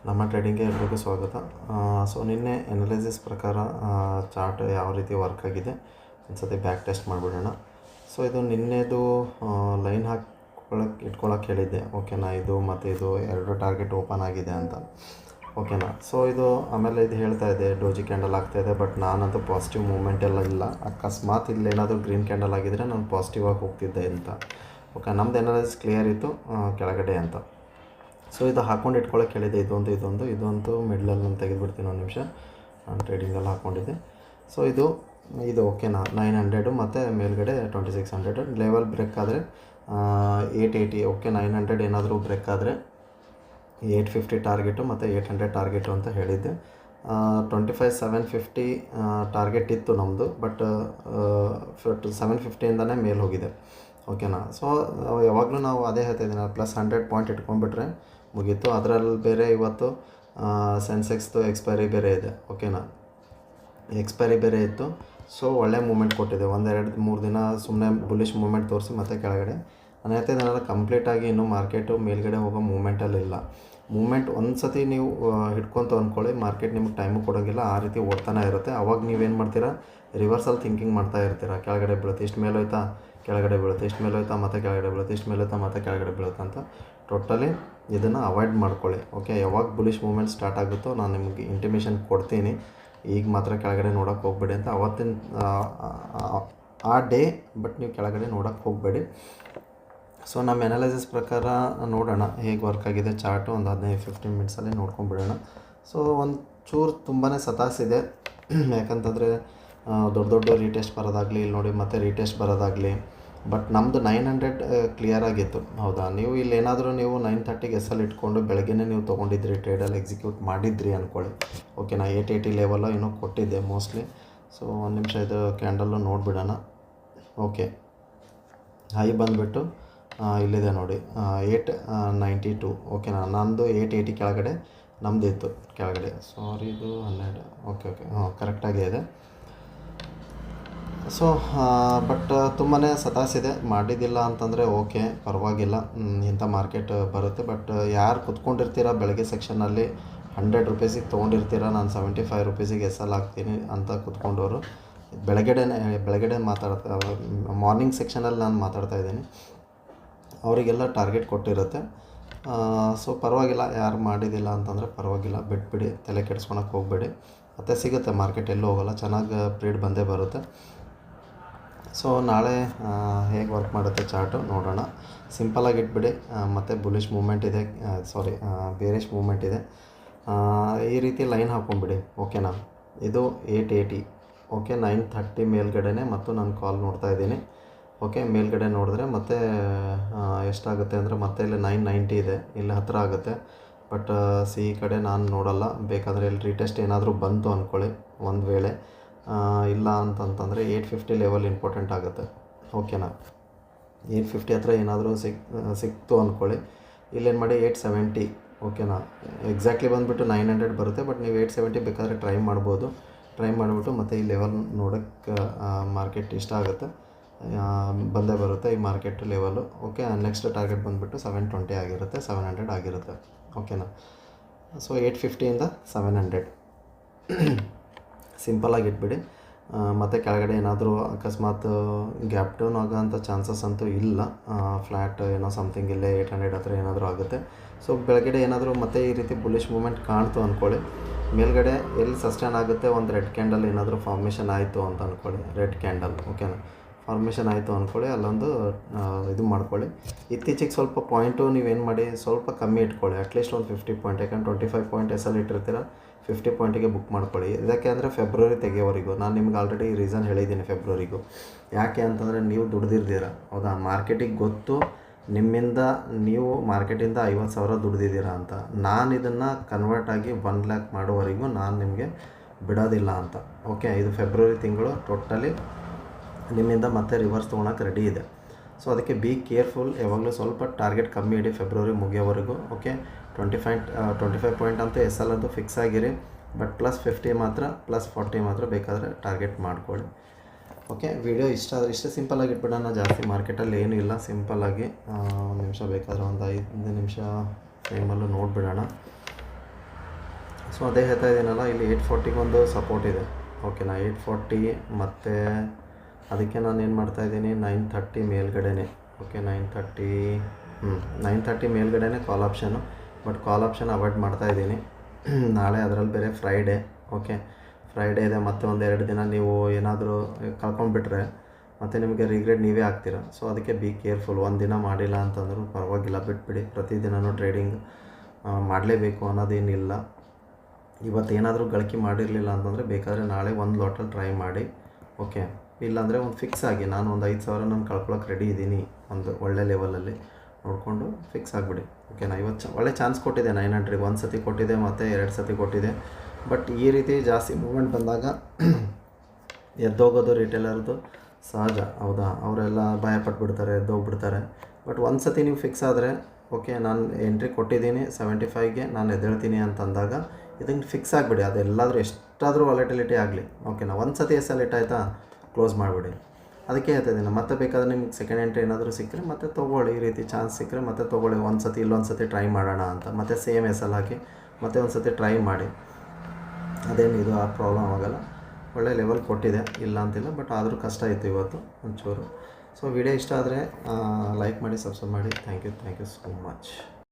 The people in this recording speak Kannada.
ನಮ್ಮ ಟ್ರೇಡಿಂಗ್ಗೆ ಎಲ್ರಿಗೂ ಸ್ವಾಗತ. ಸೊ ನಿನ್ನೆ ಎನಾಲಿಸಿಸ್ ಪ್ರಕಾರ ಚಾರ್ಟ್ ಯಾವ ರೀತಿ ವರ್ಕ್ ಆಗಿದೆ ಒಂದು ಸತಿ ಬ್ಯಾಕ್ ಟೆಸ್ಟ್ ಮಾಡಿಬಿಡೋಣ. ಸೊ ಇದು ನಿನ್ನೆದು ಲೈನ್ ಇಟ್ಕೊಳ್ಳೋಕೆ ಹೇಳಿದ್ದೆ, ಓಕೆನಾ. ಇದು ಮತ್ತು ಇದು ಎರಡು ಟಾರ್ಗೆಟ್ ಓಪನ್ ಆಗಿದೆ ಅಂತ, ಓಕೆನಾ. ಸೊ ಇದು ಆಮೇಲೆ ಇದು ಹೇಳ್ತಾ ಇದೆ ಡೋಜಿ ಕ್ಯಾಂಡಲ್ ಆಗ್ತಾಯಿದೆ, ಬಟ್ ನಾನಂತೂ ಪಾಸಿಟಿವ್ ಮೂಮೆಂಟ್ ಎಲ್ಲ ಇಲ್ಲ. ಅಕಸ್ಮಾತ್ ಇಲ್ಲೇನಾದರೂ ಗ್ರೀನ್ ಕ್ಯಾಂಡಲ್ ಆಗಿದ್ದರೆ ನಾನು ಪಾಸಿಟಿವ್ ಆಗಿ ಹೋಗ್ತಿದ್ದೆ ಅಂತ. ಓಕೆ, ನಮ್ಮದು ಎನಾಲಿಸಿಸ್ ಕ್ಲಿಯರ್ ಇತ್ತು ಕೆಳಗಡೆ ಅಂತ. ಸೊ ಇದು ಹಾಕ್ಕೊಂಡು ಇಟ್ಕೊಳ್ಳೋಕೆ ಹೇಳಿದೆ. ಇದಂತೂ ಮಿಡ್ಲಲ್ಲಿ ನಾನು ತೆಗೆದುಬಿಡ್ತೀನಿ ಒಂದು ನಿಮಿಷ. ನಾನು ಟ್ರೇಡಿಂಗಲ್ಲಿ ಹಾಕ್ಕೊಂಡಿದ್ದೆ. ಸೊ ಇದು ಓಕೆನಾ, 900 ಮತ್ತು ಮೇಲ್ಗಡೆ 2600 ಲೆವೆಲ್ ಬ್ರೇಕ್ ಆದರೆ 880. ಓಕೆ, 900 ಏನಾದರೂ ಬ್ರೇಕ್ ಆದರೆ 850 ಟಾರ್ಗೆಟು ಮತ್ತು 800 ಟಾರ್ಗೆಟು ಅಂತ ಹೇಳಿದ್ದೆ. 25,750 ಟಾರ್ಗೆಟ್ ಇತ್ತು ನಮ್ಮದು, ಬಟ್ 750ಇಂದನೇ ಮೇಲೆ ಹೋಗಿದೆ, ಓಕೆನಾ. ಸೊ ಯಾವಾಗಲೂ ನಾವು ಅದೇ ಹೇಳ್ತಾಯಿದ್ದೀನಿ, +100 ಪಾಯಿಂಟ್ ಇಟ್ಕೊಂಡ್ಬಿಟ್ರೆ ಮುಗೀತು. ಅದರಲ್ಲಿ ಬೇರೆ ಇವತ್ತು ಸೆನ್ಸೆಕ್ಸ್ದು ಎಕ್ಸ್ಪೈರಿ ಬೇರೆ ಇದೆ, ಓಕೆನಾ. ಎಕ್ಸ್ಪೈರಿ ಬೇರೆ ಇತ್ತು. ಸೊ ಒಳ್ಳೆ ಮೂಮೆಂಟ್ ಕೊಟ್ಟಿದೆ. 1-2-3 ದಿನ ಸುಮ್ಮನೆ ಬುಲಿಶ್ ಮೂಮೆಂಟ್ ತೋರಿಸಿ ಮತ್ತೆ ಕೆಳಗಡೆ. ನಾನು ಹೇಳ್ತಿದ್ದೇನಲ್ಲ, ಕಂಪ್ಲೀಟಾಗಿ ಇನ್ನೂ ಮಾರ್ಕೆಟು ಮೇಲ್ಗಡೆ ಹೋಗೋ ಮೂಮೆಂಟಲ್ಲಿಲ್ಲ. ಮೂಮೆಂಟ್ ಒಂದು ಸತಿ ನೀವು ಹಿಡ್ಕೊಂತ ಅಂದ್ಕೊಳ್ಳಿ, ಮಾರ್ಕೆಟ್ ನಿಮ್ಗೆ ಟೈಮು ಕೊಡೋಂಗಿಲ್ಲ, ಆ ರೀತಿ ಓಡ್ತಾನೆ ಇರುತ್ತೆ. ಅವಾಗ ನೀವೇನು ಮಾಡ್ತೀರಾ, ರಿವರ್ಸಲ್ಲಿ ಥಿಂಕಿಂಗ್ ಮಾಡ್ತಾ ಇರ್ತೀರ. ಕೆಳಗಡೆ ಬೀಳುತ್ತೆ, ಇಷ್ಟು ಮೇಲೆ ಹೋಯ್ತಾ, ಕೆಳಗಡೆ ಬೀಳುತ್ತೆ, ಇಷ್ಟು ಮೇಲೆ ಹೋಯ್ತಾ, ಮತ್ತೆ ಕೆಳಗಡೆ ಬೀಳುತ್ತೆ, ಇಷ್ಟು ಮೇಲೆ ಹೋಯ್ತಾ, ಮತ್ತೆ ಕೆಳಗಡೆ ಬೀಳುತ್ತೆ ಅಂತ. ಟೋಟಲಿ ಇದನ್ನು ಅವಾಯ್ಡ್ ಮಾಡ್ಕೊಳ್ಳಿ, ಓಕೆ. ಯಾವಾಗ ಬುಲಿಶ್ ಮೂಮೆಂಟ್ ಸ್ಟಾರ್ಟ್ ಆಗುತ್ತೋ ನಾನು ನಿಮಗೆ ಇಂಟಿಮೇಷನ್ ಕೊಡ್ತೀನಿ. ಈಗ ಮಾತ್ರ ಕೆಳಗಡೆ ನೋಡೋಕ್ಕೆ ಹೋಗಬೇಡಿ ಅಂತ, ಅವತ್ತಿನ ಆ ಡೇ, ಬಟ್ ನೀವು ಕೆಳಗಡೆ ನೋಡೋಕ್ಕೆ ಹೋಗಬೇಡಿ. ಸೊ ನಮ್ಮ ಎನಾಲಿಸಿಸ್ ಪ್ರಕಾರ ನೋಡೋಣ ಹೇಗೆ ವರ್ಕ್ ಆಗಿದೆ ಚಾರ್ಟು. ಒಂದು 15-15 ಮಿನಿಟ್ಸಲ್ಲಿ ನೋಡ್ಕೊಂಡ್ಬಿಡೋಣ. ಸೊ ಒಂದು ಚೂರು ತುಂಬಾ ಸತಾಯಿಸಿದೆ, ಯಾಕಂತಂದರೆ ದೊಡ್ಡ ರೀಟೆಸ್ಟ್ ಬರೋದಾಗಲಿ, ಇಲ್ಲಿ ನೋಡಿ ಮತ್ತೆ ರೀಟೆಸ್ಟ್ ಬರೋದಾಗಲಿ. ಬಟ್ ನಮ್ಮದು 900 ಕ್ಲಿಯರ್ ಆಗಿತ್ತು, ಹೌದಾ. ನೀವು ಇಲ್ಲಿ ಏನಾದರೂ ನೀವು 930ಗೆ ಎಸ್ಸಲ್ಲಿ ಇಟ್ಕೊಂಡು ಬೆಳಗ್ಗೆನೇ ನೀವು ತೊಗೊಂಡಿದ್ರಿ, ಟ್ರೇಡಲ್ಲಿ ಎಕ್ಸಿಕ್ಯೂಟ್ ಮಾಡಿದ್ರಿ ಅಂದ್ಕೊಳ್ಳಿ, ಓಕೆನಾ. 880 ಲೆವೆಲ್ಲ ಏನೋ ಕೊಟ್ಟಿದ್ದೆ ಮೋಸ್ಟ್ಲಿ. ಸೊ ಒಂದು ನಿಮಿಷ ಇದು ಕ್ಯಾಂಡಲ್ಲು ನೋಡಿಬಿಡೋಣ. ಓಕೆ, ಹೈ ಬಂದುಬಿಟ್ಟು ಇಲ್ಲಿದೆ ನೋಡಿ, 892, ಓಕೆನಾ. ನಮ್ಮದು 880 ಕೆಳಗಡೆ ನಮ್ಮದು ಇತ್ತು ಕೆಳಗಡೆ. ಸಾರಿ, ಇದು 12, ಓಕೆ, ಕರೆಕ್ಟಾಗೇ ಇದೆ. ಸೊ ಬಟ್ ತುಂಬಾ ಸತಾಯಿಸಿದೆ. ಮಾಡಿದ್ದಿಲ್ಲ ಅಂತಂದರೆ ಓಕೆ, ಪರವಾಗಿಲ್ಲ, ಇಂಥ ಮಾರ್ಕೆಟ್ ಬರುತ್ತೆ. ಬಟ್ ಯಾರು ಕುತ್ಕೊಂಡಿರ್ತೀರ ಬೆಳಗ್ಗೆ ಸೆಕ್ಷನಲ್ಲಿ 100 ರೂಪೀಸಿಗೆ ತೊಗೊಂಡಿರ್ತೀರ, ನಾನು 75 ರೂಪೀಸಿಗೆ ಎಸ್ಸಲ್ಲಿ ಹಾಕ್ತೀನಿ ಅಂತ ಕುತ್ಕೊಂಡವರು ಬೆಳಗಡೆ ಮಾರ್ನಿಂಗ್ ಸೆಕ್ಷನಲ್ಲಿ ನಾನು ಮಾತಾಡ್ತಾ ಇದ್ದೀನಿ, ಅವರಿಗೆಲ್ಲ ಟಾರ್ಗೆಟ್ ಕೊಟ್ಟಿರುತ್ತೆ. ಸೊ ಪರವಾಗಿಲ್ಲ, ಯಾರು ಮಾಡಿದ್ದಿಲ್ಲ ಅಂತಂದರೆ ಪರವಾಗಿಲ್ಲ, ಬಿಟ್ಬಿಡಿ, ತಲೆ ಕೆಡಿಸ್ಕೊಳಕ್ಕೆ ಹೋಗಬೇಡಿ. ಮತ್ತೆ ಸಿಗುತ್ತೆ, ಮಾರ್ಕೆಟ್ ಎಲ್ಲೂ ಹೋಗೋಲ್ಲ, ಚೆನ್ನಾಗಿ ಪ್ರೀಡ್ ಬಂದೇ ಬರುತ್ತೆ. ಸೊ ನಾಳೆ ಹೇಗೆ ವರ್ಕ್ ಮಾಡುತ್ತೆ ಚಾರ್ಟು ನೋಡೋಣ. ಸಿಂಪಲಾಗಿ ಇಟ್ಬಿಡಿ. ಮತ್ತು ಬುಲಿಶ್ ಮೂಮೆಂಟ್ ಇದೆ, ಬೇರಿಶ್ ಮೂಮೆಂಟ್ ಇದೆ. ಈ ರೀತಿ ಲೈನ್ ಹಾಕ್ಕೊಂಬಿಡಿ, ಓಕೆನಾ. ಇದು 880, ಓಕೆ. 930 ಮೇಲ್ಗಡೆನೆ ಮತ್ತು ನಾನು ಕಾಲ್ ನೋಡ್ತಾ ಇದ್ದೀನಿ, ಓಕೆ. ಮೇಲ್ಗಡೆ ನೋಡಿದ್ರೆ ಮತ್ತೆ ಎಷ್ಟಾಗುತ್ತೆ ಅಂದರೆ ಮತ್ತೆ ಇಲ್ಲಿ 990 ಇದೆ, ಇಲ್ಲಿ ಹತ್ತಿರ ಆಗುತ್ತೆ. ಬಟ್ ಈ ಕಡೆ ನಾನು ನೋಡಲ್ಲ. ಬೇಕಾದರೆ ಇಲ್ಲಿ ರೀಟೆಸ್ಟ್ ಏನಾದರೂ ಬಂತು ಅಂದ್ಕೊಳ್ಳಿ, ಒಂದು ವೇಳೆ ಇಲ್ಲ ಅಂತಂತಂದರೆ 850 ಲೆವೆಲ್ ಇಂಪಾರ್ಟೆಂಟ್ ಆಗುತ್ತೆ, ಓಕೆನಾ. 850 ಹತ್ರ ಏನಾದರೂ ಸಿಕ್ತು ಅಂದ್ಕೊಳ್ಳಿ. ಇಲ್ಲೇನು ಮಾಡಿ 870, ಓಕೆನಾ. ಎಕ್ಸಾಕ್ಟ್ಲಿ ಬಂದುಬಿಟ್ಟು 900 ಬರುತ್ತೆ, ಬಟ್ ನೀವು 870 ಬೇಕಾದರೆ ಟ್ರೈ ಮಾಡ್ಬೋದು. ಟ್ರೈ ಮಾಡಿಬಿಟ್ಟು ಮತ್ತು ಈ ಲೆವೆಲ್ ನೋಡೋಕ್ಕೆ ಮಾರ್ಕೆಟ್ ಇಷ್ಟ ಆಗುತ್ತೆ, ಬಂದೇ ಬರುತ್ತೆ ಈ market level, okay. Next target ಬಂದುಬಿಟ್ಟು 720 ಆಗಿರುತ್ತೆ, 700 ಆಗಿರುತ್ತೆ, ಓಕೆನಾ. ಸೊ 850ಇಂದ 700 ಸಿಂಪಲಾಗಿ ಇಟ್ಬಿಡಿ. ಮತ್ತು ಕೆಳಗಡೆ ಏನಾದರೂ ಅಕಸ್ಮಾತ್ ಗ್ಯಾಪ್ ಡೌನ್ ಆಗೋಂಥ ಚಾನ್ಸಸ್ ಅಂತೂ ಇಲ್ಲ. ಫ್ಲ್ಯಾಟ್ ಏನೋ ಸಮಥಿಂಗ್ ಇಲ್ಲೇ 800 ಹತ್ರ ಏನಾದರೂ ಆಗುತ್ತೆ. ಸೊ ಬೆಳಗಡೆ ಏನಾದರೂ ಮತ್ತೆ ಈ ರೀತಿ ಬುಲಿಶ್ ಮೂಮೆಂಟ್ ಕಾಣ್ತು ಅಂದ್ಕೊಳ್ಳಿ, ಮೇಲ್ಗಡೆ ಎಲ್ಲಿ ಸಸ್ಟೈನ್ ಆಗುತ್ತೆ, ಒಂದು ರೆಡ್ ಕ್ಯಾಂಡಲ್ ಏನಾದರೂ ಫಾರ್ಮೇಷನ್ ಆಯಿತು ಅಂತ ಅಂದ್ಕೊಳ್ಳಿ, ರೆಡ್ ಕ್ಯಾಂಡಲ್, ಓಕೆನಾ. ಫಾರ್ಮೇಷನ್ ಆಯಿತು ಅಂದ್ಕೊಳ್ಳಿ, ಅಲ್ಲೊಂದು ಇದು ಮಾಡ್ಕೊಳ್ಳಿ. ಇತ್ತೀಚೆಗೆ ಸ್ವಲ್ಪ ಪಾಯಿಂಟು ನೀವೇನು ಮಾಡಿ ಸ್ವಲ್ಪ ಕಮ್ಮಿ ಇಟ್ಕೊಳ್ಳಿ, ಅಟ್ಲೀಸ್ಟ್ ಒಂದು 50 ಪಾಯಿಂಟ್. ಯಾಕಂದ್ರೆ 25 ಪಾಯಿಂಟ್ ಎಸ್ಸಲ್ಲಿ ಇಟ್ಟಿರ್ತೀರ, 50 ಪಾಯಿಂಟಿಗೆ ಬುಕ್ ಮಾಡ್ಕೊಳ್ಳಿ. ಇದಕ್ಕೆ ಅಂದರೆ ಫೆಬ್ರವರಿ ತೆಗೆಯೋವರೆಗೂ. ನಾನು ನಿಮ್ಗೆ ಆಲ್ರೆಡಿ ರೀಸನ್ ಹೇಳಿದ್ದೀನಿ ಫೆಬ್ರವರಿಗೂ. ಯಾಕೆ ಅಂತಂದರೆ ನೀವು ದುಡ್ದಿರ್ತೀರ, ಹೌದಾ. ಮಾರ್ಕೆಟಿಗೆ ಗೊತ್ತು ನಿಮ್ಮಿಂದ, ನೀವು ಮಾರ್ಕೆಟಿಂದ 50,000 ದುಡ್ದಿದ್ದೀರಾ ಅಂತ. ನಾನು ಇದನ್ನು ಕನ್ವರ್ಟ್ ಆಗಿ 1 ಲ್ಯಾಕ್ ಮಾಡೋವರೆಗೂ ನಾನು ನಿಮಗೆ ಬಿಡೋದಿಲ್ಲ ಅಂತ, ಓಕೆ. ಇದು ಫೆಬ್ರವರಿ ತಿಂಗಳು ಟೋಟಲಿ ನಿಮ್ಮಿಂದ ಮತ್ತೆ ರಿವರ್ಸ್ ತೊಗೊಳಕ್ಕೆ ರೆಡಿ ಇದೆ. ಸೊ ಅದಕ್ಕೆ ಬಿ ಕೇರ್ಫುಲ್. ಯಾವಾಗಲೂ ಸ್ವಲ್ಪ ಟಾರ್ಗೆಟ್ ಕಮ್ಮಿ ಇಡಿ ಫೆಬ್ರವರಿ ಮುಗಿಯೋವರೆಗೂ, ಓಕೆ. 25 ಪಾಯಿಂಟ್ ಅಂತೂ ಎಸ್ಸಲ್ಲಂತೂ ಫಿಕ್ಸ್ ಆಗಿರಿ. ಬಟ್ +50 ಮಾತ್ರ, +40 ಮಾತ್ರ ಬೇಕಾದರೆ ಟಾರ್ಗೆಟ್ ಮಾಡ್ಕೊಳ್ಳಿ, ಓಕೆ. ವಿಡಿಯೋ ಇಷ್ಟ ಆದರೆ ಇಷ್ಟೇ ಸಿಂಪಲಾಗಿ ಇಟ್ಬಿಡೋಣ. ಜಾಸ್ತಿ ಮಾರ್ಕೆಟಲ್ಲಿ ಏನೂ ಇಲ್ಲ, ಸಿಂಪಲ್ಲಾಗಿ ಒಂದು ನಿಮಿಷ ಬೇಕಾದರೆ ಒಂದು 5 ನಿಮಿಷ ಫ್ರೇಮಲ್ಲೂ ನೋಡಿಬಿಡೋಣ. ಸೊ ಅದೇ ಹೇಳ್ತಾ ಇದ್ದೀನಲ್ಲ, ಇಲ್ಲಿ 840 ಸಪೋರ್ಟ್ ಇದೆ. ಓಕೆನಾ, 840 ಮತ್ತು ಅದಕ್ಕೆ ನಾನು ಏನು ಮಾಡ್ತಾಯಿದ್ದೀನಿ, 930 ಮೇಲ್ಗಡೆನೆ. ಓಕೆ, 930 ಮೇಲ್ಗಡೆನೆ call option. But call option avoid ಮಾಡ್ತಾಯಿದ್ದೀನಿ. ನಾಳೆ ಅದರಲ್ಲಿ ಬೇರೆ ಫ್ರೈಡೇ. ಓಕೆ, ಫ್ರೈಡೇ ಇದೆ. ಮತ್ತು ಒಂದು 2 ದಿನ ನೀವು ಏನಾದರೂ ಕಳ್ಕೊಂಡ್ಬಿಟ್ರೆ ಮತ್ತು ನಿಮಗೆ ರಿಗ್ರೆಟ್ ನೀವೇ ಆಗ್ತೀರ. ಸೊ ಅದಕ್ಕೆ ಬಿ ಕೇರ್ಫುಲ್. ಒಂದು ದಿನ ಮಾಡಿಲ್ಲ ಅಂತಂದರೂ ಪರವಾಗಿಲ್ಲ, ಬಿಟ್ಬಿಡಿ. ಪ್ರತಿದಿನವೂ ಟ್ರೇಡಿಂಗ್ ಮಾಡಲೇಬೇಕು ಅನ್ನೋದೇನಿಲ್ಲ. ಇವತ್ತೇನಾದರೂ ಗಳಿಕೆ ಮಾಡಿರಲಿಲ್ಲ ಅಂತಂದರೆ ಬೇಕಾದರೆ ನಾಳೆ ಒಂದು ಲಾಟಲ್ಲಿ ಟ್ರೈ ಮಾಡಿ. ಓಕೆ, ಇಲ್ಲಾಂದರೆ ಒಂದು ಫಿಕ್ಸ್ ಆಗಿ ನಾನು ಒಂದು 5,000 ನಾನು ಕಳ್ಕೊಳಕ್ಕೆ ರೆಡಿ ಇದ್ದೀನಿ, ಒಂದು ಒಳ್ಳೆ ಲೆವೆಲಲ್ಲಿ ನೋಡಿಕೊಂಡು ಫಿಕ್ಸ್ ಆಗಿಬಿಡಿ. ಓಕೆನಾ, ಇವತ್ತು ಒಳ್ಳೆ ಚಾನ್ಸ್ ಕೊಟ್ಟಿದೆ. 900 ಒಂದು ಸತಿ ಕೊಟ್ಟಿದೆ ಮತ್ತು 2 ಸತಿ ಕೊಟ್ಟಿದೆ. ಬಟ್ ಈ ರೀತಿ ಜಾಸ್ತಿ ಮೂಮೆಂಟ್ ಬಂದಾಗ ಎದ್ದೋಗೋದು ರಿಟೇಲರ್ದು ಸಹಜ, ಹೌದಾ. ಅವರೆಲ್ಲ ಭಯಪಟ್ಬಿಡ್ತಾರೆ, ಎದ್ದೋಗ್ಬಿಡ್ತಾರೆ. ಬಟ್ ಒಂದು ಸತಿ ನೀವು ಫಿಕ್ಸ್ ಆದರೆ, ಓಕೆ ನಾನು ಎಂಟ್ರಿ ಕೊಟ್ಟಿದ್ದೀನಿ 75ಗೆ, ನಾನು ಎದ್ದೇಳ್ತೀನಿ ಅಂತಂದಾಗ ಇದನ್ನು ಫಿಕ್ಸ್ ಆಗಿಬಿಡಿ. ಅದೆಲ್ಲಾದರೂ ಎಷ್ಟಾದರೂ ವಾಲಟಿಲಿಟಿ ಆಗಲಿ. ಓಕೆನಾ, ಒಂದು ಸತಿ ಎಸ್ಸಲ್ಲಿ ಆಯಿತಾ, ಕ್ಲೋಸ್ ಮಾಡಿಬಿಡಿ. ಅದಕ್ಕೆ ಹೇಳ್ತಾಯಿದ್ದೀನಿ. ಮತ್ತೆ ಬೇಕಾದರೆ ನಿಮ್ಗೆ ಸೆಕೆಂಡ್ ಎಂಟ್ರಿ ಏನಾದರೂ ಸಿಕ್ಕರೆ ಮತ್ತೆ ತೊಗೊಳ್ಳಿ. ಈ ರೀತಿ ಚಾನ್ಸ್ ಸಿಕ್ಕರೆ ಮತ್ತೆ ತೊಗೊಳ್ಳಿ. ಒಂದು ಸತಿ ಇಲ್ಲೊಂದು ಸತಿ ಟ್ರೈ ಮಾಡೋಣ ಅಂತ ಮತ್ತೆ ಸೇಮ್ ಎಸ್ಸಲ್ಲಿ ಹಾಕಿ ಮತ್ತೆ ಒಂದು ಸತಿ ಟ್ರೈ ಮಾಡಿ. ಅದೇನು ಇದು ಆ ಪ್ರಾಬ್ಲಮ್ ಆಗೋಲ್ಲ. ಒಳ್ಳೆ ಲೆವೆಲ್ ಕೊಟ್ಟಿದೆ, ಇಲ್ಲ ಅಂತಿಲ್ಲ. ಬಟ್ ಆದರೂ ಕಷ್ಟ ಇತ್ತು ಇವತ್ತು ಒಂಚೂರು. ಸೊ ವಿಡಿಯೋ ಇಷ್ಟ ಆದರೆ ಲೈಕ್ ಮಾಡಿ, ಸಬ್ಸ್ಕ್ರೈಬ್ ಮಾಡಿ. Thank you so much.